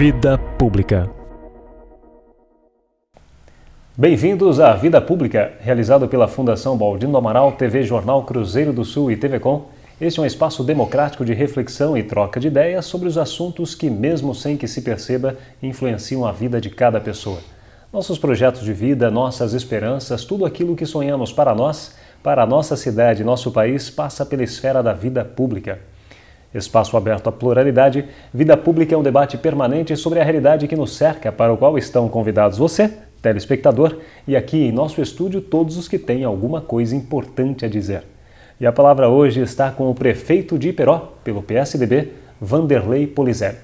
Vida Pública. Bem-vindos à Vida Pública, realizado pela Fundação Baldino Amaral, TV Jornal Cruzeiro do Sul e TV Com. Este é um espaço democrático de reflexão e troca de ideias sobre os assuntos que, mesmo sem que se perceba, influenciam a vida de cada pessoa. Nossos projetos de vida, nossas esperanças, tudo aquilo que sonhamos para nós, para a nossa cidade e nosso país, passa pela esfera da vida pública. Espaço aberto à pluralidade, Vida Pública é um debate permanente sobre a realidade que nos cerca, para o qual estão convidados você, telespectador, e aqui em nosso estúdio todos os que têm alguma coisa importante a dizer. E a palavra hoje está com o prefeito de Iperó, pelo PSDB, Vanderlei Polizelli.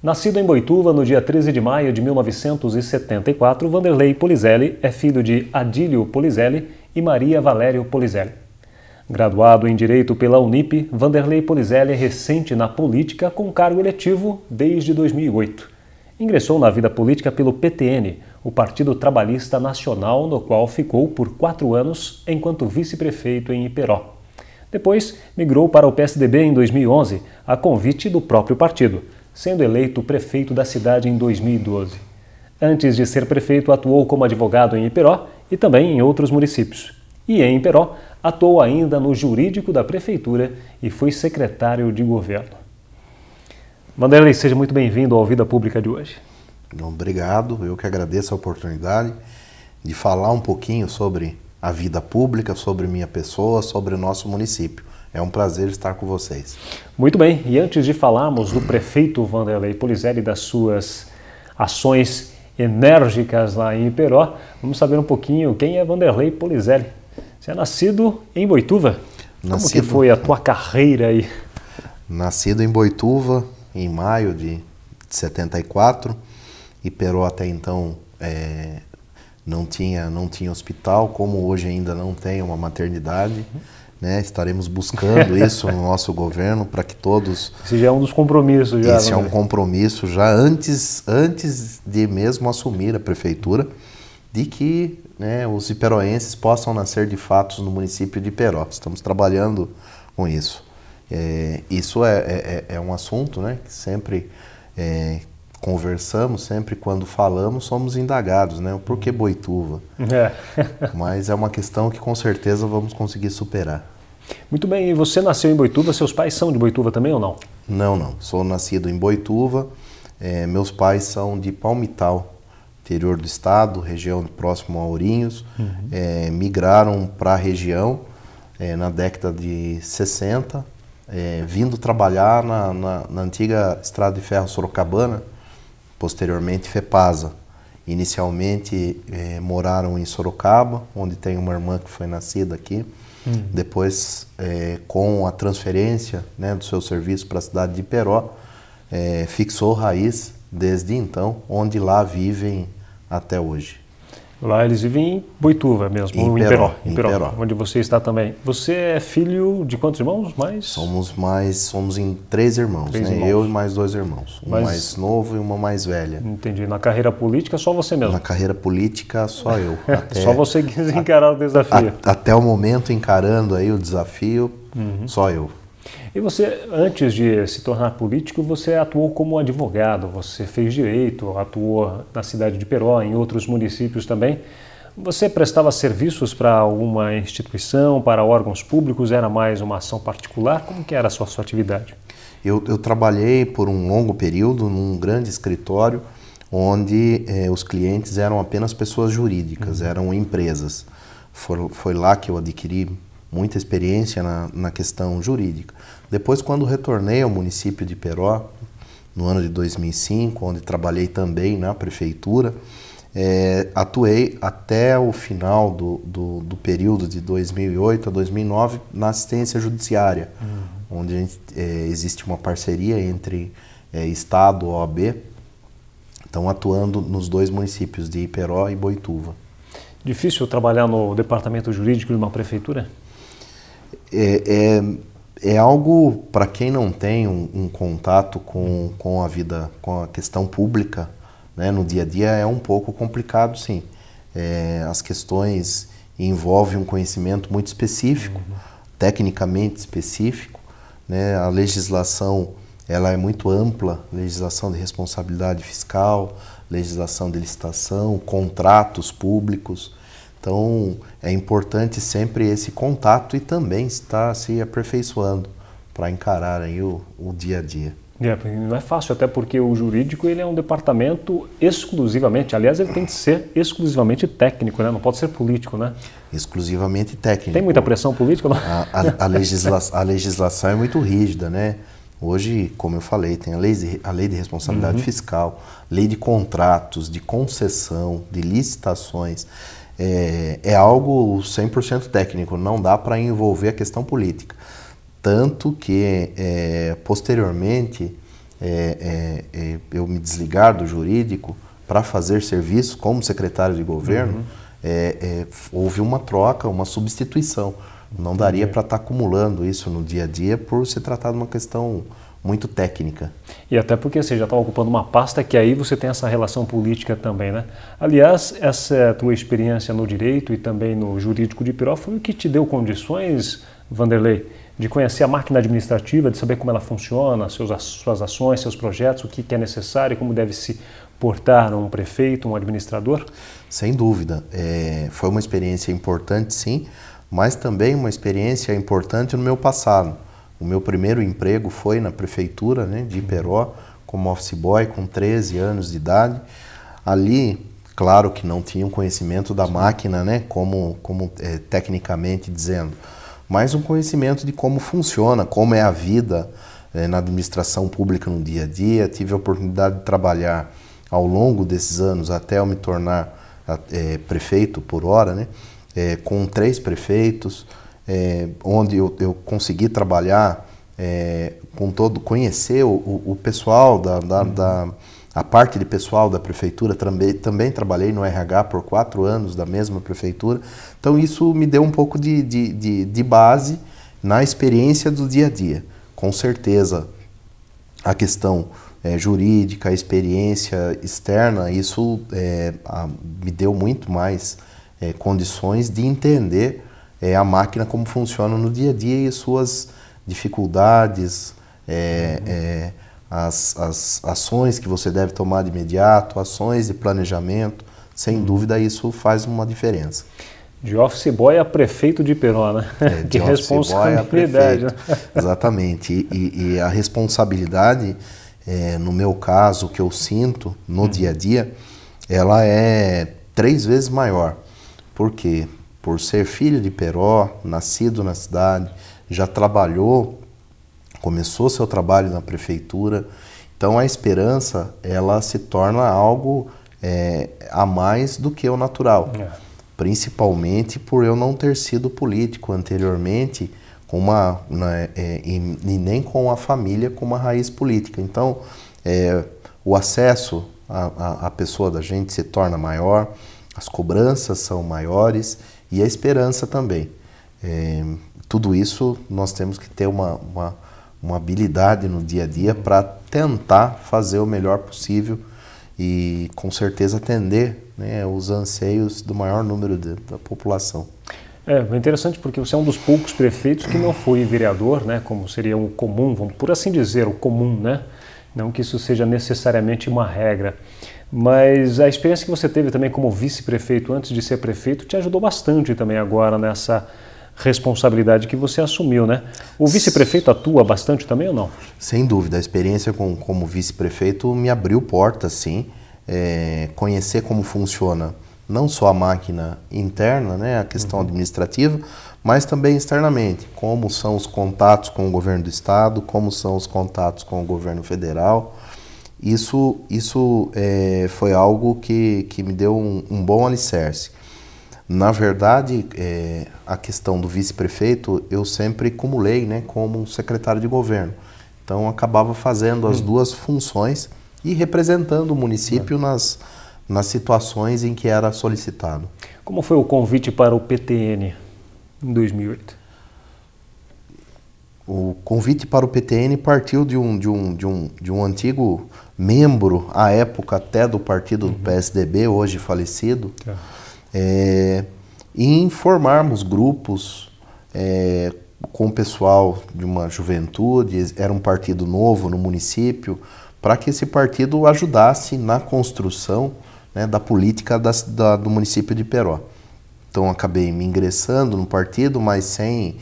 Nascido em Boituva no dia 13 de maio de 1974, Vanderlei Polizelli é filho de Adílio Polizelli e Maria Valério Polizelli. Graduado em Direito pela Unip, Vanderlei Polizelli é recente na política com cargo eletivo desde 2008. Ingressou na vida política pelo PTN, o Partido Trabalhista Nacional, no qual ficou por 4 anos enquanto vice-prefeito em Iperó. Depois, migrou para o PSDB em 2011, a convite do próprio partido, sendo eleito prefeito da cidade em 2012. Antes de ser prefeito, atuou como advogado em Iperó e também em outros municípios. E em Iperó, atuou ainda no jurídico da prefeitura e foi secretário de governo. Vanderlei, seja muito bem-vindo ao Vida Pública de hoje. Obrigado, eu que agradeço a oportunidade de falar um pouquinho sobre a vida pública, sobre minha pessoa, sobre o nosso município. É um prazer estar com vocês. Muito bem, e antes de falarmos do prefeito Vanderlei Polizelli e das suas ações enérgicas lá em Iperó, vamos saber um pouquinho quem é Vanderlei Polizelli. Você é nascido em Boituva? Como que foi a tua carreira aí? Nascido em Boituva, em maio de 74, Iperó até então não tinha hospital, como hoje ainda não tem uma maternidade, né? Estaremos buscando isso no nosso governo para que todos... Esse já é um dos compromissos. Já, esse é um compromisso já antes de mesmo assumir a prefeitura, de que, né, os iperoenses possam nascer de fato no município de Iperó. Estamos trabalhando com isso. Isso é um assunto, né, que sempre conversamos, sempre quando falamos somos indagados, né? Por que Boituva? Mas é uma questão que com certeza vamos conseguir superar. Muito bem, e você nasceu em Boituva, seus pais são de Boituva também ou não? Não, sou nascido em Boituva, meus pais são de Palmital, interior do estado, região próximo a Ourinhos, migraram para a região na década de 60, vindo trabalhar na antiga Estrada de Ferro Sorocabana, posteriormente FEPASA. Inicialmente moraram em Sorocaba, onde tem uma irmã que foi nascida aqui. Depois, com a transferência, né, do seu serviço para a cidade de Iperó, fixou raiz desde então, onde lá vivem até hoje. Lá eles vivem em Boituva mesmo, em Iperó, onde você está também. Você é filho de quantos irmãos? Somos em 3 irmãos, né? Eu e mais 2 irmãos. Um mais novo e uma mais velha. Entendi. Na carreira política, só você mesmo? Na carreira política, só eu. Só você quis encarar o desafio? Até o momento, encarando aí o desafio, só eu. E você, antes de se tornar político, você atuou como advogado, você fez direito, atuou na cidade de Iperó, em outros municípios também. Você prestava serviços para alguma instituição, para órgãos públicos? Era mais uma ação particular? Como que era a sua atividade? Eu trabalhei por um longo período num grande escritório onde os clientes eram apenas pessoas jurídicas, eram empresas. Foi lá que eu adquiri muita experiência na questão jurídica. Depois, quando retornei ao município de Iperó, no ano de 2005, onde trabalhei também na prefeitura, atuei até o final do período de 2008 a 2009 na assistência judiciária, onde existe uma parceria entre Estado e OAB, então atuando nos 2 municípios de Iperó e Boituva. Difícil trabalhar no departamento jurídico de uma prefeitura? É algo, para quem não tem um contato com a vida, com a questão pública, né, no dia a dia, é um pouco complicado, sim. As questões envolvem um conhecimento muito específico, tecnicamente específico, né? A legislação ela é muito ampla, legislação de responsabilidade fiscal, legislação de licitação, contratos públicos. Então, é importante sempre esse contato e também estar se aperfeiçoando para encarar aí o dia a dia. Não é fácil, até porque o jurídico ele é um departamento exclusivamente, aliás, ele tem que ser exclusivamente técnico, né? Não pode ser político, né? Exclusivamente técnico. Tem muita pressão política? Não? A legislação é muito rígida, né? Hoje, como eu falei, tem a lei de responsabilidade fiscal, lei de contratos, de concessão, de licitações. É algo 100% técnico, não dá para envolver a questão política. Tanto que, posteriormente, eu me desligar do jurídico para fazer serviço como secretário de governo, houve uma troca, uma substituição. Não daria para estar acumulando isso no dia a dia por se tratar de uma questão muito técnica. E até porque você já está ocupando uma pasta que aí você tem essa relação política também, né? Aliás, essa tua experiência no direito e também no jurídico de Piró foi o que te deu condições, Vanderlei, de conhecer a máquina administrativa, de saber como ela funciona, suas ações, seus projetos, o que é necessário, como deve se portar um prefeito, um administrador? Sem dúvida. Foi uma experiência importante, sim, mas também uma experiência importante no meu passado. O meu primeiro emprego foi na prefeitura, né, de Iperó, como office boy, com 13 anos de idade. Ali, claro que não tinha um conhecimento da máquina, né, como tecnicamente dizendo, mas um conhecimento de como funciona, como é a vida na administração pública no dia a dia. Tive a oportunidade de trabalhar ao longo desses anos, até eu me tornar prefeito por hora, né, com 3 prefeitos, onde eu consegui trabalhar conhecer o pessoal, a parte de pessoal da prefeitura. Também trabalhei no RH por 4 anos da mesma prefeitura. Então isso me deu um pouco de base na experiência do dia a dia. Com certeza a questão jurídica, a experiência externa, isso me deu muito mais condições de entender a máquina como funciona no dia a dia e suas dificuldades, as ações que você deve tomar de imediato, ações de planejamento. Sem dúvida isso faz uma diferença. De office boy a prefeito de Iperó, né? De responsabilidade. Né? Exatamente. E a responsabilidade, no meu caso, que eu sinto no dia a dia, ela é 3 vezes maior. Por quê? Por ser filho de Iperó, nascido na cidade, já trabalhou, começou seu trabalho na prefeitura. Então a esperança, ela se torna algo a mais do que o natural. Principalmente por eu não ter sido político anteriormente, e nem com a família com uma raiz política. Então o acesso à pessoa da gente se torna maior, as cobranças são maiores e a esperança também. Tudo isso nós temos que ter uma habilidade no dia a dia para tentar fazer o melhor possível e com certeza atender, né, os anseios do maior número da população. É interessante porque você é um dos poucos prefeitos que não foi vereador, né, como seria o comum, vamos por assim dizer, o comum, né? Não que isso seja necessariamente uma regra. Mas a experiência que você teve também como vice-prefeito antes de ser prefeito te ajudou bastante também agora nessa responsabilidade que você assumiu, né? O vice-prefeito atua bastante também ou não? Sem dúvida, a experiência como vice-prefeito me abriu portas, sim. Conhecer como funciona não só a máquina interna, né, a questão administrativa, mas também externamente, como são os contatos com o governo do estado, como são os contatos com o governo federal. Isso foi algo que me deu um bom alicerce. Na verdade, a questão do vice-prefeito eu sempre acumulei, né, como secretário de governo. Então, acabava fazendo as 2 funções e representando o município nas situações em que era solicitado. Como foi o convite para o PTN em 2008? O convite para o PTN partiu de um antigo membro, à época até do partido do PSDB, hoje falecido, e informarmos grupos com o pessoal de uma juventude, era um partido novo no município, para que esse partido ajudasse na construção, né, da política do município de Iperó. Então acabei me ingressando no partido, mas sem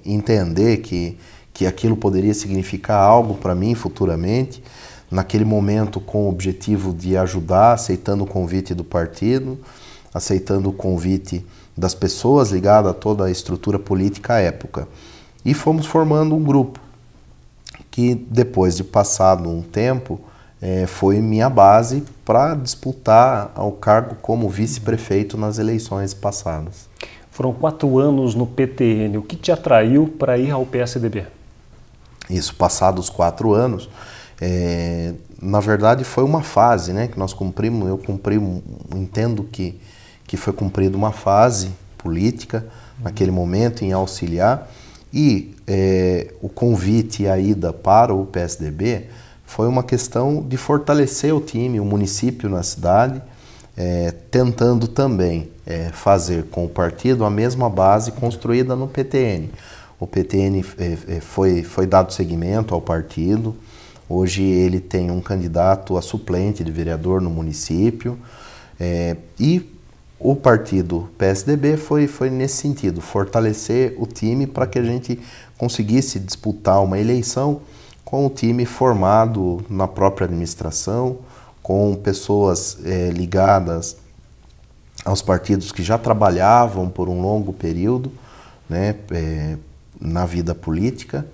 entender que aquilo poderia significar algo para mim futuramente. Naquele momento, com o objetivo de ajudar, aceitando o convite do partido, aceitando o convite das pessoas ligadas a toda a estrutura política à época. E fomos formando um grupo que, depois de passado um tempo, foi minha base para disputar ao cargo como vice-prefeito nas eleições passadas. Foram 4 anos no PTN. O que te atraiu para ir ao PSDB? Isso, passados 4 anos, na verdade foi uma fase, né, que nós cumprimos. Eu entendo que foi cumprida uma fase política naquele momento em auxiliar, e o convite e a ida para o PSDB foi uma questão de fortalecer o time, o município na cidade, tentando também fazer com o partido a mesma base construída no PTN. O PTN foi dado seguimento ao partido. Hoje ele tem um candidato a suplente de vereador no município, e o partido PSDB foi nesse sentido, fortalecer o time para que a gente conseguisse disputar uma eleição com o time formado na própria administração, com pessoas ligadas aos partidos que já trabalhavam por um longo período, né, na vida política,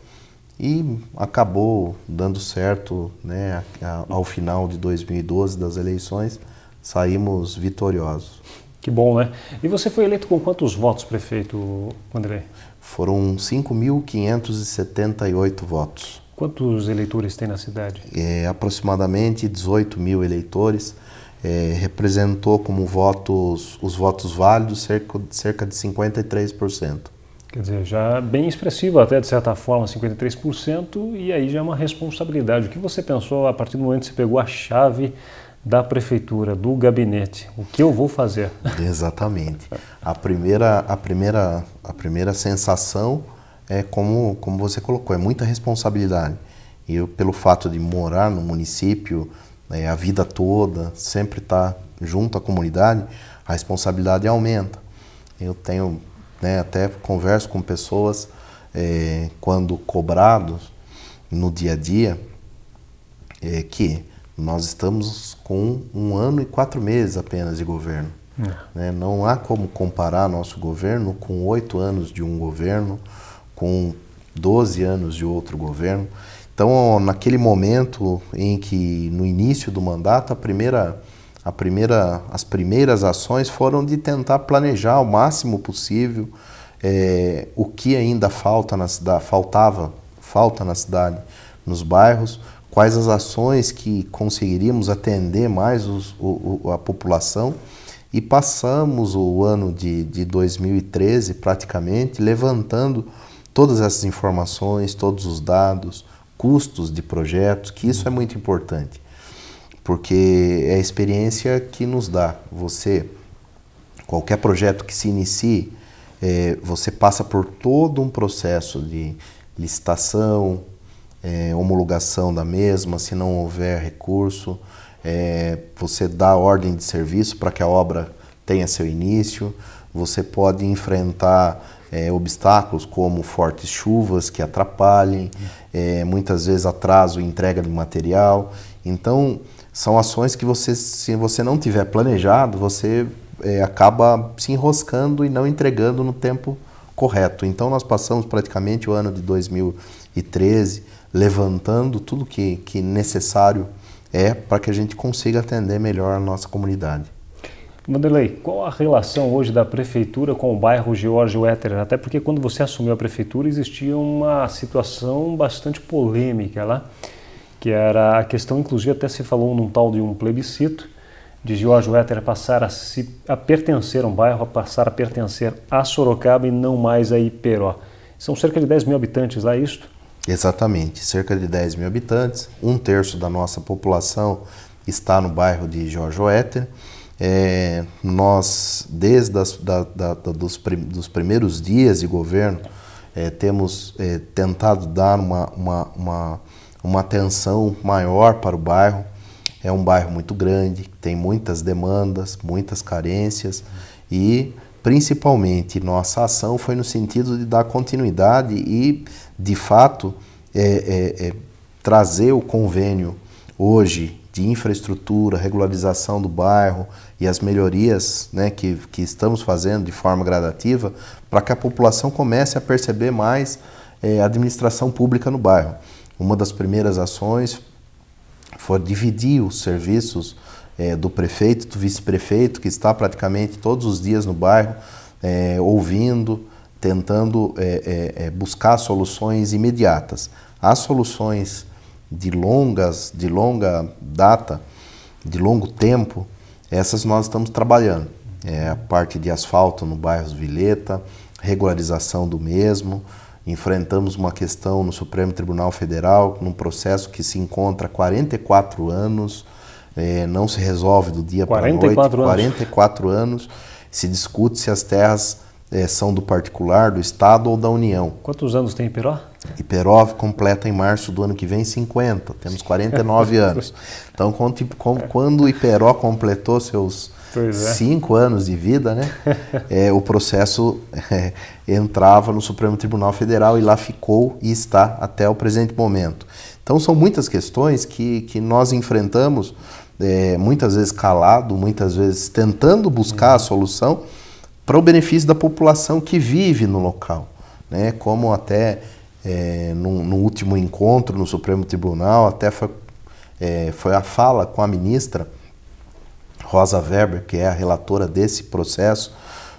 e acabou dando certo, né, ao final de 2012 das eleições, saímos vitoriosos. Que bom, né? E você foi eleito com quantos votos, prefeito Wanderley? Foram 5.578 votos. Quantos eleitores tem na cidade? Aproximadamente 18 mil eleitores. Representou como os votos válidos cerca de 53%. Quer dizer, já bem expressivo até, de certa forma, 53%, e aí já é uma responsabilidade. O que você pensou a partir do momento que você pegou a chave da prefeitura, do gabinete? O que eu vou fazer? Exatamente. A primeira sensação é como você colocou, é muita responsabilidade. E eu, pelo fato de morar no município a vida toda, sempre estar junto à comunidade, a responsabilidade aumenta. Eu tenho, né, até converso com pessoas quando cobrados no dia a dia, que nós estamos com 1 ano e 4 meses apenas de governo. Né? Não há como comparar nosso governo com 8 anos de um governo, com 12 anos de outro governo. Então, naquele momento em que, no início do mandato, as primeiras ações foram de tentar planejar o máximo possível o que ainda falta na cidade, nos bairros, quais as ações que conseguiríamos atender mais a população, e passamos o ano de 2013 praticamente levantando todas essas informações, todos os dados, custos de projetos, que isso é muito importante, porque é a experiência que nos dá. Qualquer projeto que se inicie, você passa por todo um processo de licitação, homologação da mesma, se não houver recurso, você dá ordem de serviço para que a obra tenha seu início. Você pode enfrentar obstáculos como fortes chuvas que atrapalhem, muitas vezes atraso em entrega de material. Então, são ações que se você não tiver planejado, você acaba se enroscando e não entregando no tempo correto. Então, nós passamos praticamente o ano de 2013 levantando tudo que necessário para que a gente consiga atender melhor a nossa comunidade. Wanderley, qual a relação hoje da prefeitura com o bairro George Weterer? Até porque quando você assumiu a prefeitura existia uma situação bastante polêmica lá, que era a questão, inclusive até se falou num tal de um plebiscito, de George Weterer passar a pertencer a um bairro, a passar a pertencer a Sorocaba e não mais a Iperó. São cerca de 10 mil habitantes lá, é isto? Exatamente, cerca de 10 mil habitantes, 1/3 da nossa população está no bairro de George Weterer, Nós, desde dos primeiros dias de governo, temos tentado dar uma atenção maior para o bairro. É um bairro muito grande, tem muitas demandas, muitas carências e, principalmente, nossa ação foi no sentido de dar continuidade e, de fato, trazer o convênio hoje de infraestrutura, regularização do bairro e as melhorias, né, que estamos fazendo de forma gradativa para que a população comece a perceber mais a administração pública no bairro. Uma das primeiras ações foi dividir os serviços do prefeito, do vice-prefeito, que está praticamente todos os dias no bairro, ouvindo, tentando buscar soluções imediatas. As soluções de longa data, de longo tempo, essas nós estamos trabalhando. A parte de asfalto no bairro Vilheta, regularização do mesmo. Enfrentamos uma questão no Supremo Tribunal Federal, num processo que se encontra há 44 anos, não se resolve do dia para a noite. 44 anos. Se discute se as terras são do particular, do Estado ou da União. Quantos anos tem Iperó? Iperó completa em março do ano que vem 50, temos 49 anos. Então, quando o Iperó completou seus 5 anos de vida, né, o processo entrava no Supremo Tribunal Federal e lá ficou e está até o presente momento. Então, são muitas questões que nós enfrentamos, muitas vezes calado, muitas vezes tentando buscar a solução para o benefício da população que vive no local, né, como até no último encontro no Supremo Tribunal, até foi a fala com a ministra Rosa Weber, que é a relatora desse processo,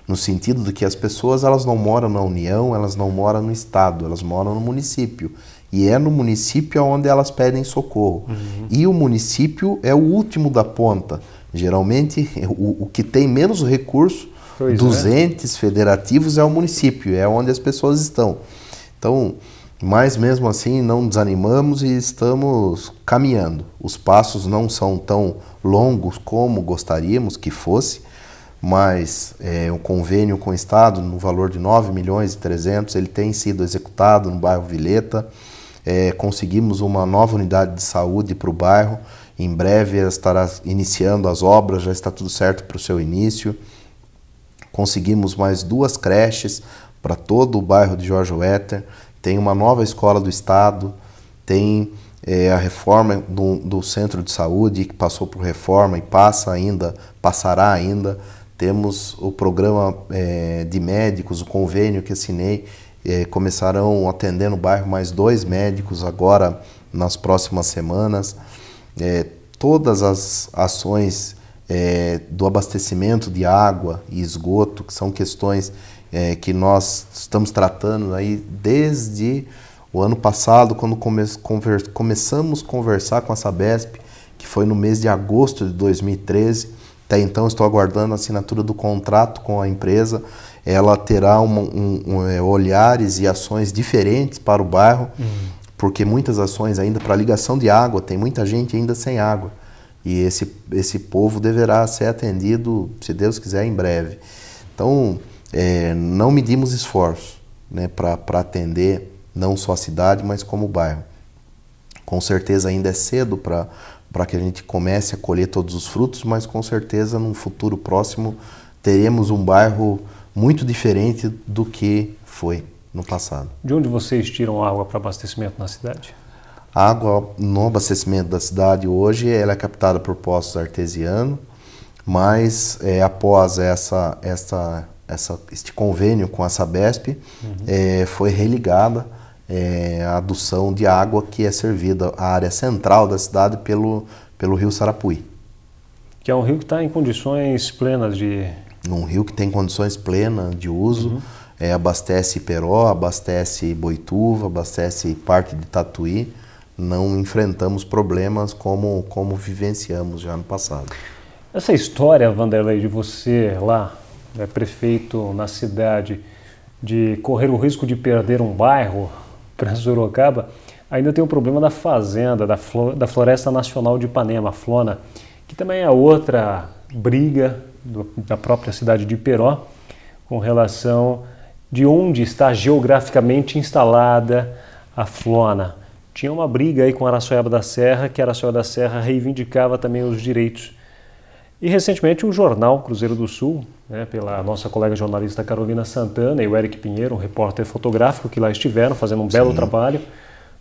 no sentido de que as pessoas elas não moram na União, elas não moram no Estado, elas moram no município. E é no município onde elas pedem socorro. E o município é o último da ponta. Geralmente, o que tem menos recurso dos entes federativos é o município, é onde as pessoas estão. Então, mas mesmo assim não desanimamos e estamos caminhando. Os passos não são tão longos como gostaríamos que fosse, mas o convênio com o Estado no valor de 9.300.000, ele tem sido executado no bairro Vilheta. Conseguimos uma nova unidade de saúde para o bairro, em breve estará iniciando as obras, já está tudo certo para o seu início. Conseguimos mais 2 creches para todo o bairro de Jorge Wetter. Tem uma nova escola do Estado, tem a reforma do centro de saúde, que passou por reforma e passará ainda. Temos o programa de médicos, o convênio que assinei, começarão atendendo no bairro mais 2 médicos agora nas próximas semanas. Todas as ações do abastecimento de água e esgoto, que são questões que nós estamos tratando aí desde o ano passado, quando começamos a conversar com a Sabesp, que foi no mês de agosto de 2013. Até então estou aguardando a assinatura do contrato com a empresa. Ela terá olhares e ações diferentes para o bairro, porque muitas ações ainda para ligação de água, tem muita gente ainda sem água. E esse povo deverá ser atendido, se Deus quiser, em breve. Então, não medimos esforço, né, para atender não só a cidade, mas como o bairro. Com certeza ainda é cedo para que a gente comece a colher todos os frutos, mas com certeza num futuro próximo teremos um bairro muito diferente do que foi no passado. De onde vocês tiram água para abastecimento na cidade? A água no abastecimento da cidade hoje ela é captada por poços artesianos, mas após este convênio com a Sabesp, foi religada a adução de água que é servida à área central da cidade pelo rio Sarapuí. Que é um rio que está em condições plenas de... Um rio que tem condições plenas de uso, abastece Iperó, abastece Boituva, abastece parte de Tatuí. Não enfrentamos problemas como vivenciamos já no passado. Essa história, Vanderlei, de você lá, prefeito na cidade, de correr o risco de perder um bairro para Sorocaba, ainda tem o problema da fazenda, da Floresta Nacional de Ipanema, a Flona, que também é outra briga da própria cidade de Iperó com relação de onde está geograficamente instalada a Flona. Tinha uma briga aí com Araçoiaba da Serra, que Araçoiaba da Serra reivindicava também os direitos. E recentemente o jornal Cruzeiro do Sul, pela nossa colega jornalista Carolina Santana e o Eric Pinheiro, um repórter fotográfico que lá estiveram fazendo um belo trabalho.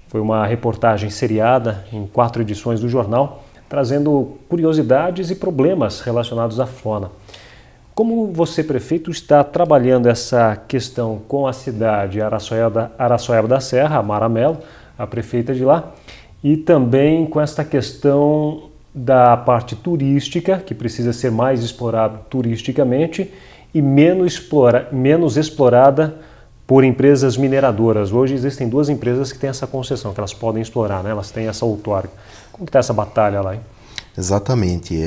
Foi uma reportagem seriada em 4 edições do jornal, trazendo curiosidades e problemas relacionados à Flona. Como você, prefeito, está trabalhando essa questão com a cidade Araçoiaba da Serra, a Mara Mello, a prefeita de lá, e também com esta questão da parte turística, que precisa ser mais explorada turisticamente e menos explorada por empresas mineradoras. Hoje existem 2 empresas que têm essa concessão, que elas podem explorar, né? Elas têm essa outorga. Como está essa batalha lá, hein? Exatamente.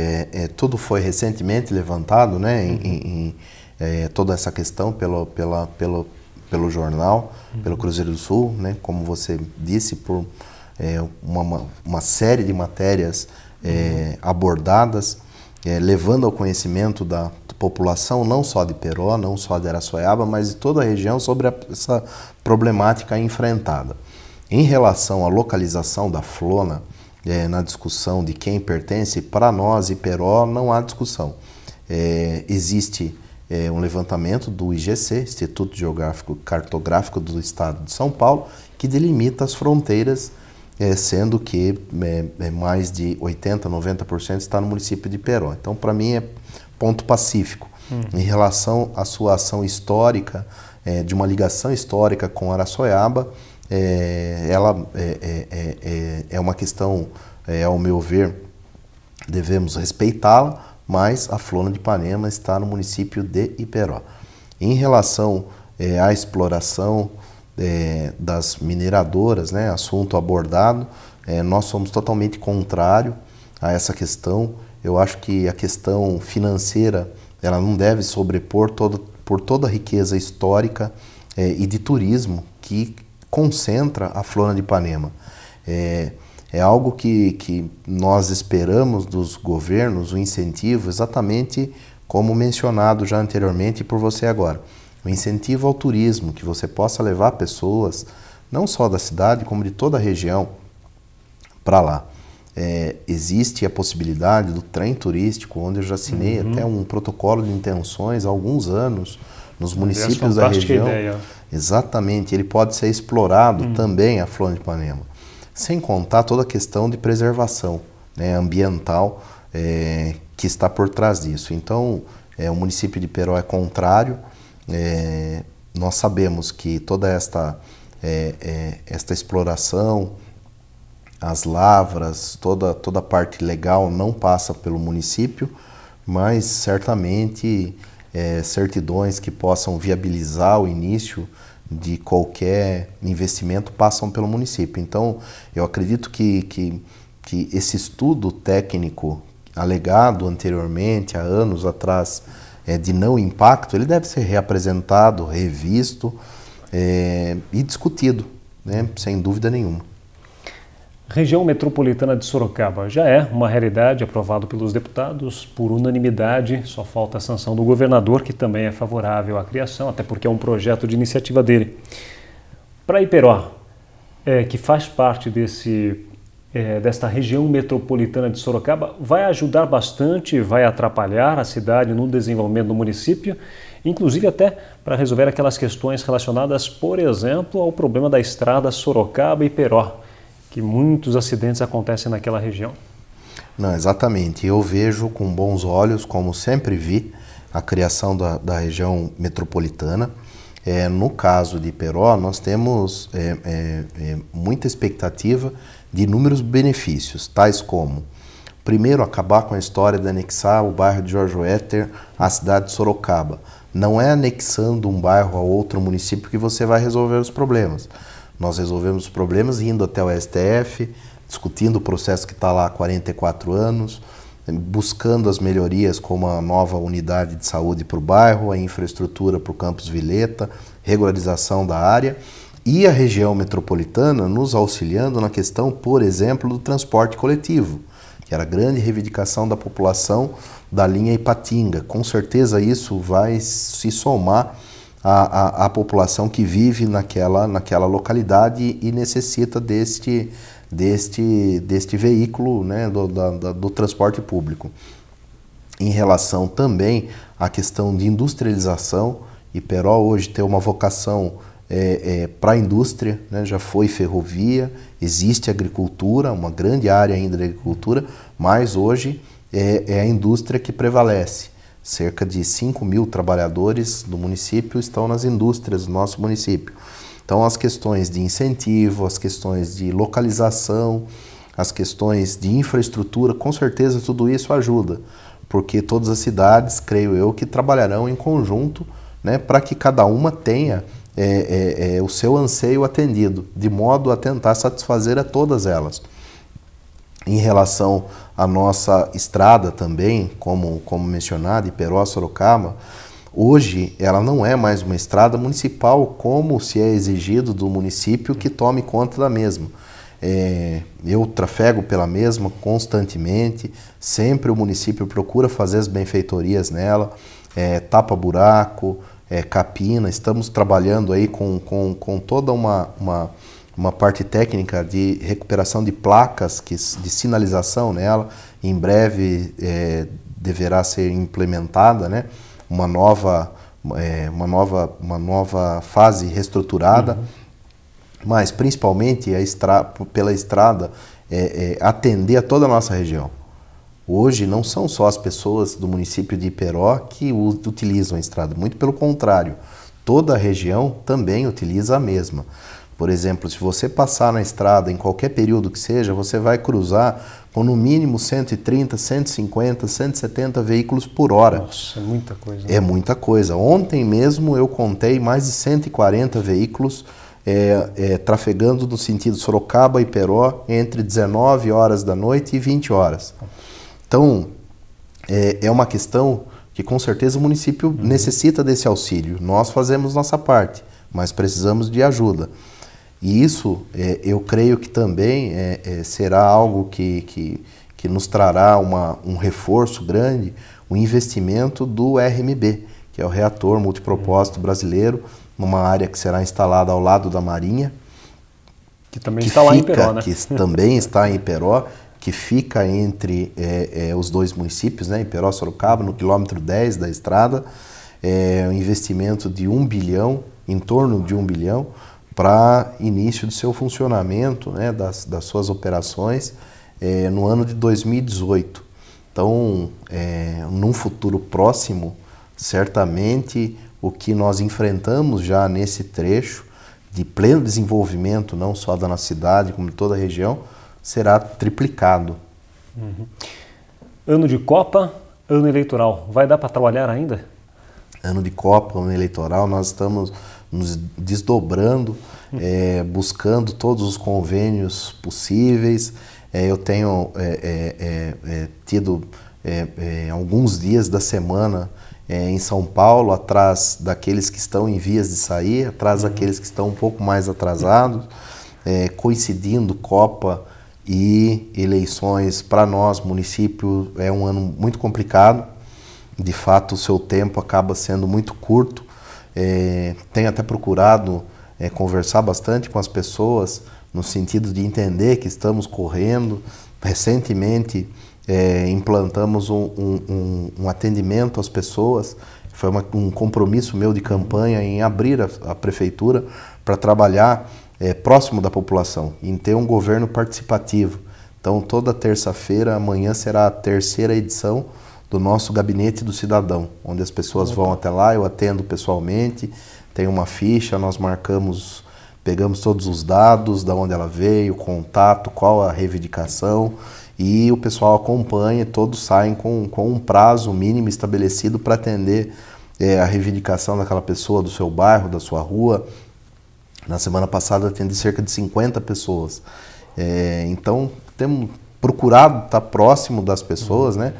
Tudo foi recentemente levantado, né, toda essa questão pelo jornal, pelo Cruzeiro do Sul, né, como você disse, por uma série de matérias abordadas, levando ao conhecimento da população, não só de Iperó, não só de Araçoiaba, mas de toda a região sobre essa problemática enfrentada. Em relação à localização da Flona, na discussão de quem pertence, para nós, Iperó, não há discussão. Existe um levantamento do IGC, Instituto Geográfico Cartográfico do Estado de São Paulo, que delimita as fronteiras, sendo que mais de 80%, 90% está no município de Iperó. Então, para mim, é ponto pacífico. Em relação à sua ação histórica, de uma ligação histórica com Araçoiaba, ela é uma questão, ao meu ver, devemos respeitá-la, mas a Flona de Ipanema está no município de Iperó. Em relação à exploração das mineradoras, né, assunto abordado, nós somos totalmente contrário a essa questão. Eu acho que a questão financeira ela não deve sobrepor por toda a riqueza histórica e de turismo que concentra a Flona de Ipanema. É algo que nós esperamos dos governos, o incentivo, exatamente como mencionado já anteriormente por você agora. O incentivo ao turismo, que você possa levar pessoas, não só da cidade, como de toda a região, para lá. Existe a possibilidade do trem turístico, onde eu já assinei até um protocolo de intenções há alguns anos, nos municípios da região. Ideia. Exatamente, ele pode ser explorado também a Flona de Ipanema. Sem contar toda a questão de preservação, né, ambiental que está por trás disso. Então, o município de Iperó é contrário. Nós sabemos que toda esta exploração, as lavras, toda a parte legal não passa pelo município, mas certamente certidões que possam viabilizar o início de qualquer investimento passam pelo município. Então, eu acredito que esse estudo técnico alegado anteriormente, há anos atrás, de não impacto, ele deve ser reapresentado, revisto e discutido, né, sem dúvida nenhuma. Região metropolitana de Sorocaba já é uma realidade, aprovado pelos deputados por unanimidade, só falta a sanção do governador, que também é favorável à criação, até porque é um projeto de iniciativa dele. Para Iperó, que faz parte desta região metropolitana de Sorocaba, vai ajudar bastante, vai atrapalhar a cidade no desenvolvimento do município, inclusive até para resolver aquelas questões relacionadas, por exemplo, ao problema da estrada Sorocaba-Iperó, que muitos acidentes acontecem naquela região. Não, exatamente. Eu vejo com bons olhos, como sempre vi, a criação da região metropolitana. No caso de Iperó, nós temos muita expectativa de inúmeros benefícios, tais como, primeiro, acabar com a história de anexar o bairro de Jorge Wetter à cidade de Sorocaba. Não é anexando um bairro a outro município que você vai resolver os problemas. Nós resolvemos os problemas indo até o STF, discutindo o processo que está lá há 44 anos, buscando as melhorias como a nova unidade de saúde para o bairro, a infraestrutura para o campus Vilheta, regularização da área e a região metropolitana nos auxiliando na questão, por exemplo, do transporte coletivo, que era a grande reivindicação da população da linha Ipatinga. Com certeza isso vai se somar à população que vive naquela localidade e necessita deste veículo, né, do transporte público. Em relação também à questão de industrialização, Iperó hoje tem uma vocação para a indústria, né? Já foi ferrovia, existe agricultura, uma grande área ainda de agricultura, mas hoje é a indústria que prevalece. Cerca de 5.000 trabalhadores do município estão nas indústrias do nosso município. Então as questões de incentivo, as questões de localização, as questões de infraestrutura, com certeza tudo isso ajuda, porque todas as cidades, creio eu, que trabalharão em conjunto, né, para que cada uma tenha o seu anseio atendido, de modo a tentar satisfazer a todas elas. Em relação à nossa estrada também, como mencionado, Iperó-Sorocaba, hoje ela não é mais uma estrada municipal como se é exigido do município que tome conta da mesma. Eu trafego pela mesma constantemente, sempre o município procura fazer as benfeitorias nela, tapa buraco, capina, estamos trabalhando aí com toda uma parte técnica de recuperação de placas de sinalização nela. Em breve deverá ser implementada, né, uma nova fase reestruturada, mas principalmente pela estrada atender a toda a nossa região. Hoje não são só as pessoas do município de Iperó que utilizam a estrada, muito pelo contrário, toda a região também utiliza a mesma. Por exemplo, se você passar na estrada em qualquer período que seja, você vai cruzar com no mínimo 130, 150, 170 veículos por hora. Nossa, é muita coisa. É muita coisa. Ontem mesmo eu contei mais de 140 veículos trafegando no sentido Sorocaba e Iperó entre 19 horas da noite e 20 horas. Então, é uma questão que com certeza o município necessita desse auxílio. Nós fazemos nossa parte, mas precisamos de ajuda. E isso, eu creio que também será algo que nos trará um reforço grande, o investimento do RMB, que é o Reator Multipropósito Brasileiro, numa área que será instalada ao lado da Marinha. Que também está lá em Iperó, né? Que também está em Iperó, que fica entre os dois municípios, né, Iperó e Sorocaba, no quilômetro 10 da estrada. Um investimento de 1 bilhão, em torno de 1 bilhão, para início de seu funcionamento, né, das suas operações no ano de 2018. Então, num futuro próximo, certamente o que nós enfrentamos já nesse trecho de pleno desenvolvimento, não só da nossa cidade, como de toda a região, será triplicado. Ano de Copa, ano eleitoral, vai dar para trabalhar ainda? Ano de Copa, ano eleitoral, nós estamos nos desdobrando, buscando todos os convênios possíveis. Eu tenho tido alguns dias da semana em São Paulo, atrás daqueles que estão em vias de sair, atrás daqueles que estão um pouco mais atrasados, coincidindo Copa e eleições. Para nós, município, é um ano muito complicado. De fato, o seu tempo acaba sendo muito curto. Tenho até procurado conversar bastante com as pessoas no sentido de entender que estamos correndo. Recentemente implantamos um atendimento às pessoas. Foi um compromisso meu de campanha em abrir a prefeitura para trabalhar próximo da população, em ter um governo participativo. Então, toda terça-feira, amanhã será a terceira edição do nosso Gabinete do Cidadão, onde as pessoas vão até lá, eu atendo pessoalmente, tem uma ficha, nós marcamos, pegamos todos os dados, de onde ela veio, contato, qual a reivindicação, e o pessoal acompanha, todos saem com um prazo mínimo estabelecido para atender a reivindicação daquela pessoa, do seu bairro, da sua rua. Na semana passada atendi cerca de 50 pessoas. Então, temos procurado estar próximo das pessoas, né,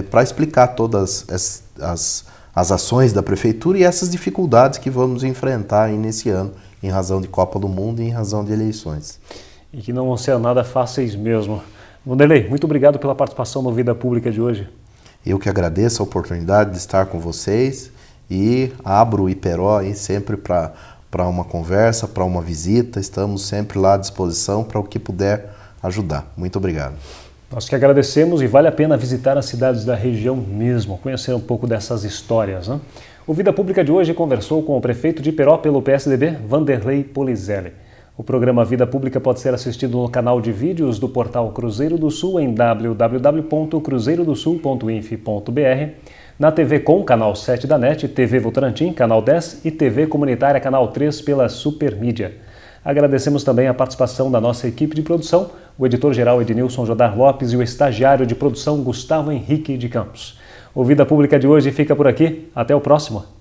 para explicar todas as ações da prefeitura e essas dificuldades que vamos enfrentar aí nesse ano, em razão de Copa do Mundo e em razão de eleições. E que não vão ser nada fáceis mesmo. Vanderlei, muito obrigado pela participação no Vida Pública de hoje. Eu que agradeço a oportunidade de estar com vocês e abro o Iperó aí sempre para uma conversa, para uma visita. Estamos sempre lá à disposição para o que puder ajudar. Muito obrigado. Nós que agradecemos e vale a pena visitar as cidades da região mesmo, conhecer um pouco dessas histórias, né? O Vida Pública de hoje conversou com o prefeito de Iperó pelo PSDB, Vanderlei Polizelli. O programa Vida Pública pode ser assistido no canal de vídeos do portal Cruzeiro do Sul em www.cruzeirodosul.inf.br, na TV Com, canal 7 da NET, TV Votorantim, canal 10 e TV Comunitária, canal 3 pela Supermídia. Agradecemos também a participação da nossa equipe de produção, o editor-geral Ednilson Jodar Lopes e o estagiário de produção Gustavo Henrique de Campos. O Vida Pública de hoje fica por aqui. Até o próximo.